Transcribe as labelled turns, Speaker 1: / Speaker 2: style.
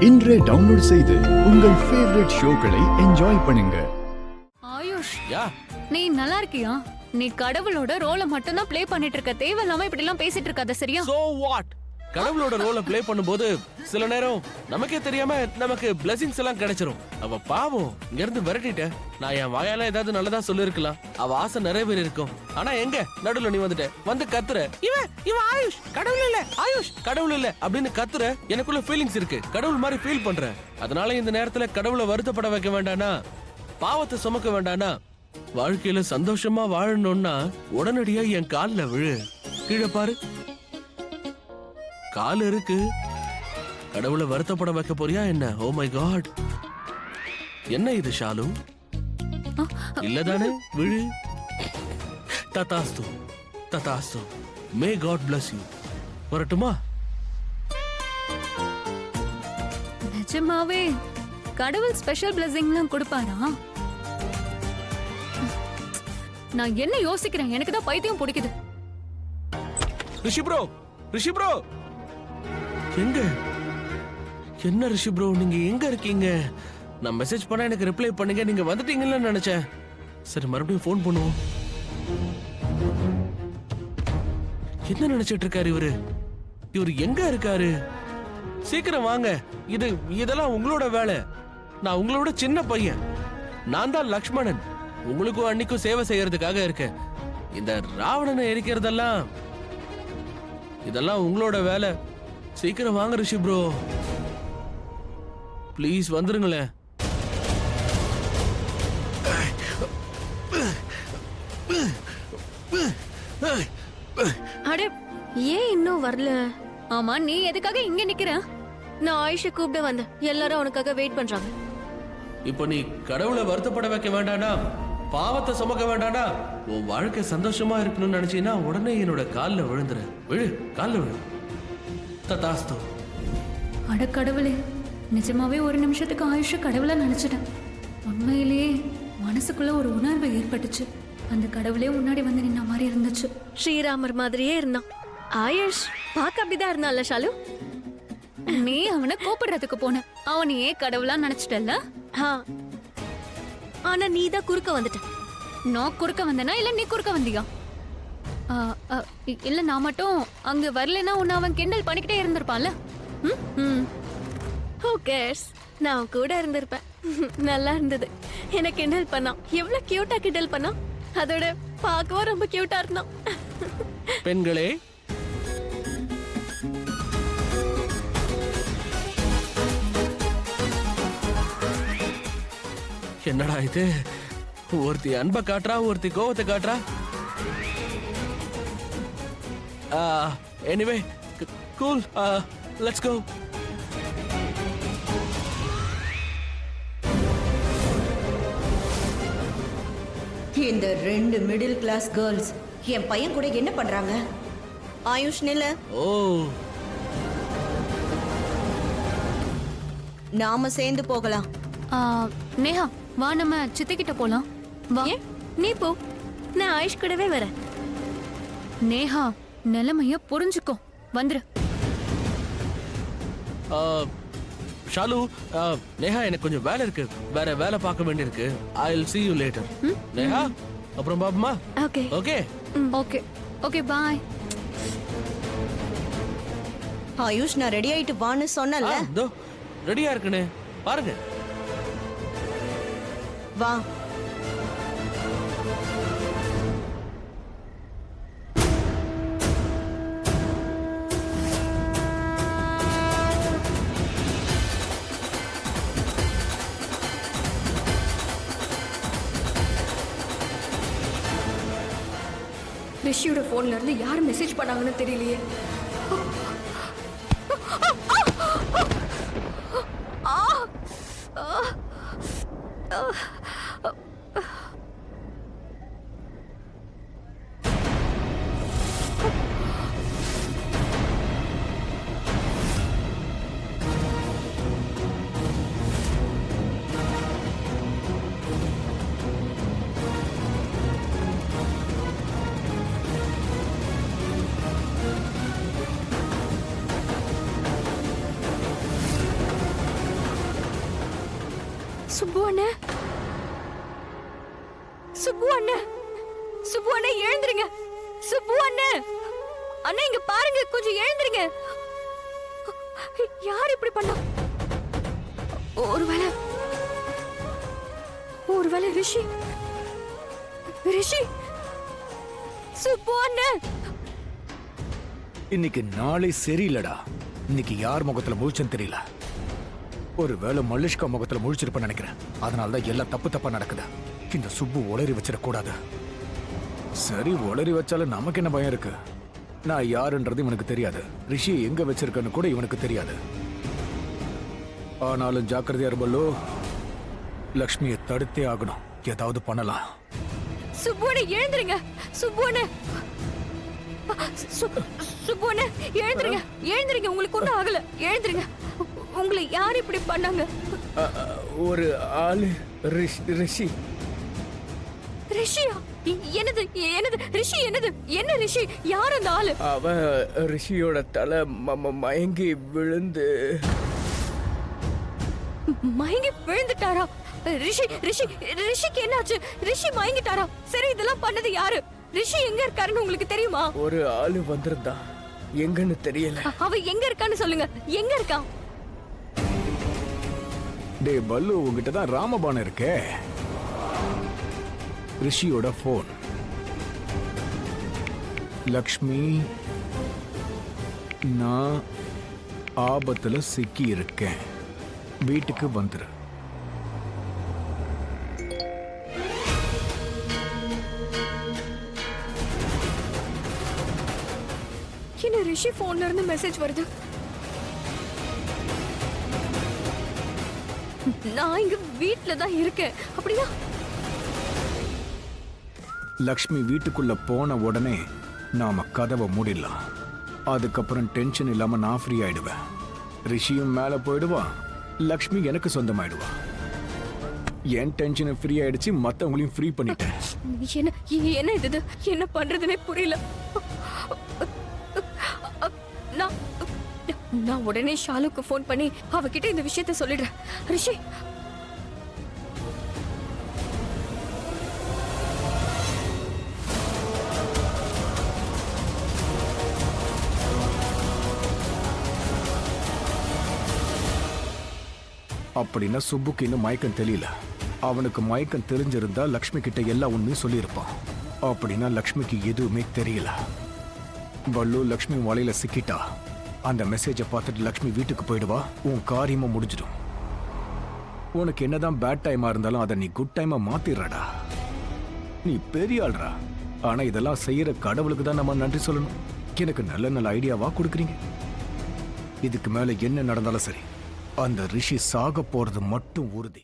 Speaker 1: இன்றே டவுன்லோட் செய்து உங்கள் ஃபேவரட் ஷோக்களை என்ஜாய் பண்ணுங்க.
Speaker 2: ஆயுஷ்,
Speaker 3: யா
Speaker 2: நீ நல்லா இருக்கியா? நீ கடவுளோட ரோலை மட்டும் தான் ப்ளே பண்ணிட்டு இருக்க. தேவையில்லாம இப்படி எல்லாம் பேசிட்டு இருக்காத, சரியா?
Speaker 3: So what? கடவுளோட ரோலை ப்ளே பண்ணும்போது சில நேரம் நமக்கே தெரியாம நமக்கு பிளெஸிங்ஸ் எல்லாம் கிடைச்சிரும். அவ பாவம் இங்க இருந்து விரட்டிட்ட. நான் என் வாயால ஏதாவது நல்லதா சொல்லிருக்கலாம், அவ ஆசை நிறைவேறி இருக்கும். ஆனா எங்க நடுவுல நீ வந்து கத்துற, இவன் ஆயுஷ் கடவுள் இல்ல, ஆயுஷ் கடவுள் இல்ல அப்படின்னு கத்துற. எனக்குள்ள ஃபீலிங்ஸ் இருக்கு, கடவுள் மாதிரி ஃபீல் பண்ற. அதனால இந்த நேரத்துல கடவுளை வருத்தப்பட வைக்க வேண்டானா, பாவத்தை சுமக்க வேண்டானா, வாழ்க்கையில சந்தோஷமா வாழணும்னா உடனடியா என் கால்ல விழு. கீழே பாரு, கால் இருக்கு. கடவுளை வருத்தப்பட வைக்க போறியா என்ன? ஓ மை காட், என்ன இது ஷாலு? இல்லதானே? விழு. ததாஸ்து ததாஸ்து. May God bless you. வரட்டுமா?
Speaker 2: நிஜமாவே கடவுள் ஸ்பெஷல் பிளெஸிங்லாம் கொடுப்பாரா? நான் என்ன யோசிக்கிறேன், எனக்கு தான் பைத்தியம் பிடிக்குது.
Speaker 3: ரிஷி ப்ரோ, ரிஷி ப்ரோ எங்க? என்ன ரிஷி ப்ரோ, நீங்க எங்க இருக்கீங்க? நான் மெசேஜ் பண்ணா எனக்கு ரிப்ளை பண்ணுங்க. நீங்க வந்துட்டீங்கன்னு நினைச்சேன். சரி, மறுபடியும் ஃபோன் பண்ணுவோம். என்ன நினைச்சிட்டு இருக்காரு இவரு? இவரு எங்க இருக்காரு? சீக்கிரம் வாங்க. இதெல்லாம் உங்களோட வேலை. நான் உங்களோட சின்ன பையன். நான் தான் லக்ஷ்மணன். உங்களுக்கும் அன்னைக்கும் சேவை செய்யறதுக்காக இருக்கேன். இந்த ராவணனை எரிக்கிறதெல்லாம் இதெல்லாம் உங்களோட வேலை. சீக்கிரம் வாங்க ரிஷி ப்ரோ, ப்ளீஸ் வந்துருங்களேன்.
Speaker 4: அடே, ஏன் இன்னும் வரல?
Speaker 2: ஆமா, நீ எதுக்காக இங்க நிக்கிற?
Speaker 4: நான் ஆயுஷை கூப்பிட வந்தேன். எல்லாரும் அவனுக்காக வெயிட் பண்றாங்க.
Speaker 3: இப்போ நீ கடவுளை வருத்தப்பட வைக்க வேண்டானா, பாவத்தை சுமக்க வேண்டானா, உன் வாழ்க்கை சந்தோஷமா இருக்கணும்னு நினைச்சீங்கன்னா உடனே என்னோட கால்ல விழுந்துரு. விழு, கால்ல விழு. ததாஸ்து.
Speaker 2: அட கடவுளே, நிஜமாவே ஒரு நிமிஷத்துக்கு ஆயுஷ கடவுளா நினைச்சிட்டேன். உண்மையிலேயே மனசுக்குள்ள ஒரு உணர்வு ஏற்பட்டுச்சு. அந்த கடவுளே முன்னாடி வந்து நின்ன மாதிரி இருந்துச்சு.
Speaker 4: ஸ்ரீராமர் மாதிரியே இருந்தான். ஆயுஷ் பார்க்க அப்படிதான் இருந்தான்ல ஷாலு?
Speaker 2: நீ அவனை கூப்பிடுறதுக்கு போன, அவனையே கடவுளா நினைச்சிட்டல்ல?
Speaker 4: ஆனா நீ தான் குறுக்க வந்துட்ட.
Speaker 2: நான் குறுக்க வந்தேனா இல்ல நீ குறுக்க வந்தியா? இல்ல, நான் மட்டும் அங்க வரலனா உன்னை அவன் கிண்டல் பண்ணிக்கிட்டே இருந்திருப்பான்ல.
Speaker 4: Who cares? நான் கூட இருந்திருப்பேன். நல்லா இருந்தது. எனக்கு கிண்டல் பண்ணான். எவ்வளவு கியூட்டா கிண்டல் பண்ணான். அதோட பார்க்கவும் ரொம்ப கியூட்டா இருந்தான்.
Speaker 3: பெண்களே, என்னடா இது? ஒருத்தி அன்பை காட்டுறா, ஒருத்தி கோவத்தை காட்டுறா. Anyway cool, let's go.
Speaker 5: இந்த ரெண்டு மிடில் கிளாஸ் கேர்ள்ஸ் என் பையன் கூட என்ன பண்றாங்க? ஆயுஷ் நில,
Speaker 3: ஓ,
Speaker 5: நாம சேர்ந்து போகலாம்.
Speaker 2: நேஹா, வா நம்ம சித்திக்கிட்ட போலாம். வா.
Speaker 4: ஏன்? நீ போ, நான் ஆயுஷ் கூடவே வரேன்.
Speaker 2: நேஹா, நிலைமைய புரிஞ்சுக்கோ, வந்துரு.
Speaker 3: ஷாலு, நேஹா எனக்கு கொஞ்சம் வேலை இருக்கு, வேற வேலை பார்க்க வேண்டியிருக்கு. I'll see you later. Neha, அப்புறம் பாப்போமா?
Speaker 4: ஓகே
Speaker 3: ஓகே
Speaker 2: ஓகே ஓகே, பாய்.
Speaker 5: ஆயுஷ், நான் ரெடி ஆயிட்டு வான்னு சொன்னல.
Speaker 3: இதோ ரெடியா இருக்குன்னு பாருங்க.
Speaker 5: வா.
Speaker 4: ரிஷியோட போன்ல இருந்து யார் மெசேஜ் பண்ணாங்கன்னு தெரியலையே. சுப்பு அண்ணன், சுப்பு அண்ணன், சுப்பு அண்ணன் எழுந்துருங்க. சுப்பு அண்ணன், அண்ணா இங்க பாருங்க, கொஞ்சம் எழுந்துருங்க. யார் இப்படி பண்ணா? ஒருவேளை ரிஷி. ரிஷி, சுப்பு அண்ணன்.
Speaker 6: இன்னைக்கு நாளே சரியில்லடா. இன்னைக்கு யார் முகத்துல முழிச்சுன்னு தெரியல. ஒருவேளை மல்லிஷ்கா முகத்துல முழிச்சிருப்பேன்னு நினைக்கிறேன். அதனாலதான் எல்லாம் தப்பா நடக்குது. இந்த சுப்பு உளறி வச்சிடக்கூடாது. சரி, உளறி வச்சாலும் நமக்கு என்ன பயம் இருக்கு? நான் யாருன்றது இவனுக்கு தெரியாது. ரிஷி எங்க வச்சிருக்கன்னு கூட இவனுக்கு தெரியாது. ஆனாலும் ஜாக்கிரதையா இருப்பல்லோ. லக்ஷ்மியை தடுத்தே ஆகணும். ஏதாவது பண்ணலாம்.
Speaker 4: சுப்புவனே எழுந்துருங்க. சுப்புவனே, சுப்புவனே எழுந்துருங்க. எழுந்துருங்க, உங்களுக்கு ஒண்ணும் ஆகல. எழுந்துருங்க. உங்களை யார் இப்படி பண்ணாங்க?
Speaker 3: ஒரு ஆளு ரிஷி.
Speaker 4: ரிஷியா? என்னது என்னது ரிஷி? என்னது என்ன ரிஷி? யார் அந்த ஆளு?
Speaker 3: அவன் ரிஷியோட தலை மயங்கி விழுந்து
Speaker 4: மயங்கி விழுந்துட்டாரா? ரிஷி ரிஷி ரிஷிக்கு என்னாச்சு? ரிஷி மயங்கிட்டாரா? சரி, இதெல்லாம் பண்ணது யாரு? ரிஷி எங்க இருக்காருன்னு உங்களுக்கு தெரியுமா?
Speaker 3: ஒரு ஆளு வந்திருந்தா, எங்கன்னு தெரியல.
Speaker 4: அவ எங்க இருக்கான்னு சொல்லுங்க. எங்க இருக்கா?
Speaker 6: டே பல்லு, உங்ககிட்ட தான் ராமபானம் இருக்கே. ரிஷியோட போன். லக்ஷ்மி, நான் ஆபத்துல சிக்கி இருக்கேன், வீட்டுக்கு வந்துரு.
Speaker 4: என்ன ரிஷி போன்ல இருந்து மெசேஜ் வருது? நான் இங்க வீட்ல தான் இருக்கேன். அப்படின்னா
Speaker 6: லக்ஷ்மி வீட்டுக்குள்ள போன உடனே நாம கதவை மூடிடலாம். அதுக்கப்புறம் டென்ஷன் இல்லாம நான் ஃப்ரீ ஆயிடுவேன். ரிஷியும் மேல போயிடுவான், லக்ஷ்மி எனக்கு சொந்தமாயிடுவா. என் டென்ஷன் ஃப்ரீ ஆயிடுச்சு, மத்தவங்களையும் ஃப்ரீ பண்ணிட்டேன்.
Speaker 4: என்ன என்ன இது? என்ன பண்றதுனே புரியல. நான் உடனே ஷாலுக்கு ஃபோன் பண்ணி அவகிட்ட இந்த விஷயத்தை சொல்லிடுறேன். ரிஷி,
Speaker 6: அப்படின்னா சுப்புக்கு இன்னும் மயக்கம் தெரியல. அவனுக்கு மயக்கம் தெரிஞ்சிருந்தா லக்ஷ்மி கிட்ட எல்லா உண்மையும் சொல்லியிருப்பான். அப்படின்னா லக்ஷ்மிக்கு எதுவுமே தெரியல. பல்லு, லக்ஷ்மி வலையில சிக்கிட்டா. அந்த மெசேஜை பார்த்துட்டு லக்ஷ்மி வீட்டுக்கு போயிடுவா. உன் காரியமும் முடிஞ்சிடும். உனக்கு என்னதான் பேட் டைமா இருந்தாலும் அதை நீ குட் டைமா மாத்திடுறடா. நீ பெரிய ஆள்றா. ஆனா இதெல்லாம் செய்யற கடவுளுக்கு தான் நம்ம நன்றி சொல்லணும். எனக்கு நல்ல நல்ல ஐடியாவா கொடுக்குறீங்க. இதுக்கு மேல என்ன நடந்தாலும் சரி, அந்த ரிஷி சாக போறது மட்டும் உறுதி.